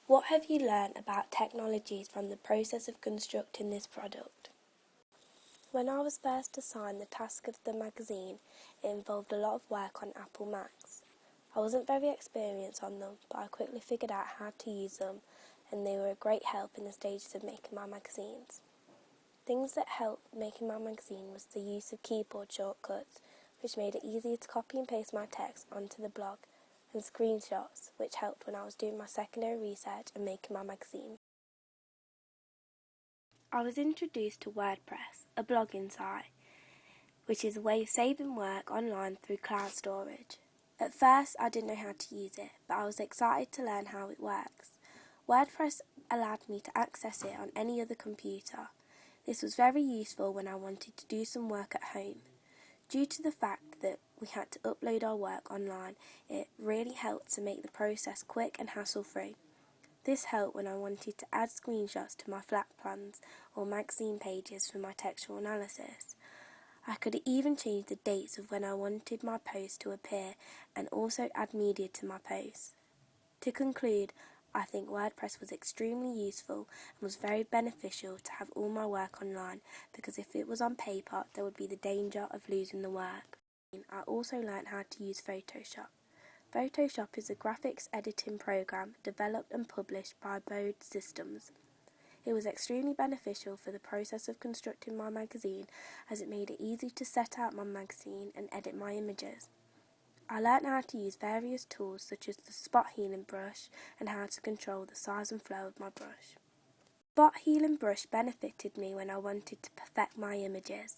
What have you learned about technologies from the process of constructing this product? When I was first assigned the task of the magazine, it involved a lot of work on Apple Macs. I wasn't very experienced on them, but I quickly figured out how to use them, and they were a great help in the stages of making my magazines. Things that helped making my magazine was the use of keyboard shortcuts, which made it easier to copy and paste my text onto the blog, and screenshots, which helped when I was doing my secondary research and making my magazine. I was introduced to WordPress, a blogging site, which is a way of saving work online through cloud storage. At first, I didn't know how to use it, but I was excited to learn how it works. WordPress allowed me to access it on any other computer. This was very useful when I wanted to do some work at home. Due to the fact that we had to upload our work online, it really helped to make the process quick and hassle-free. This helped when I wanted to add screenshots to my flat plans or magazine pages for my textual analysis. I could even change the dates of when I wanted my post to appear and also add media to my posts. To conclude, I think WordPress was extremely useful and was very beneficial to have all my work online, because if it was on paper there would be the danger of losing the work. I also learnt how to use Photoshop. Photoshop is a graphics editing program developed and published by Bode Systems. It was extremely beneficial for the process of constructing my magazine, as it made it easy to set out my magazine and edit my images. I learnt how to use various tools such as the spot healing brush and how to control the size and flow of my brush. Spot healing brush benefited me when I wanted to perfect my images.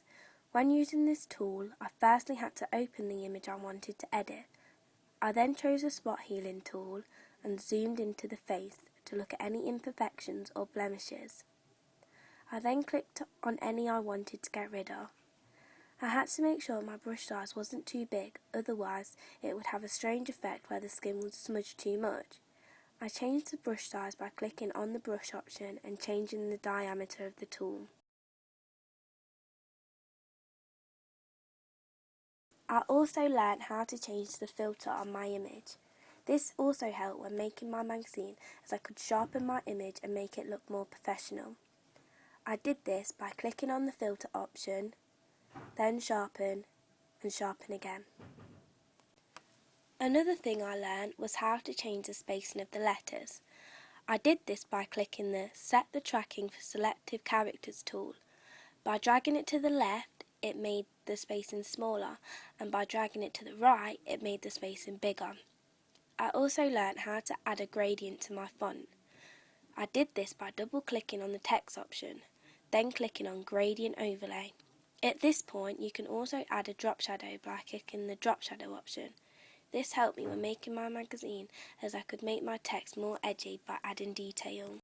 When using this tool, I firstly had to open the image I wanted to edit. I then chose the spot healing tool and zoomed into the face to look at any imperfections or blemishes. I then clicked on any I wanted to get rid of. I had to make sure my brush size wasn't too big, otherwise it would have a strange effect where the skin would smudge too much. I changed the brush size by clicking on the brush option and changing the diameter of the tool. I also learnt how to change the filter on my image. This also helped when making my magazine, as I could sharpen my image and make it look more professional. I did this by clicking on the filter option, then sharpen, and sharpen again. Another thing I learned was how to change the spacing of the letters. I did this by clicking the Set the Tracking for Selective Characters tool. By dragging it to the left, it made the spacing smaller, and by dragging it to the right, it made the spacing bigger. I also learnt how to add a gradient to my font. I did this by double-clicking on the text option, then clicking on Gradient Overlay. At this point, you can also add a drop shadow by clicking the drop shadow option. This helped me when making my magazine, as I could make my text more edgy by adding detail.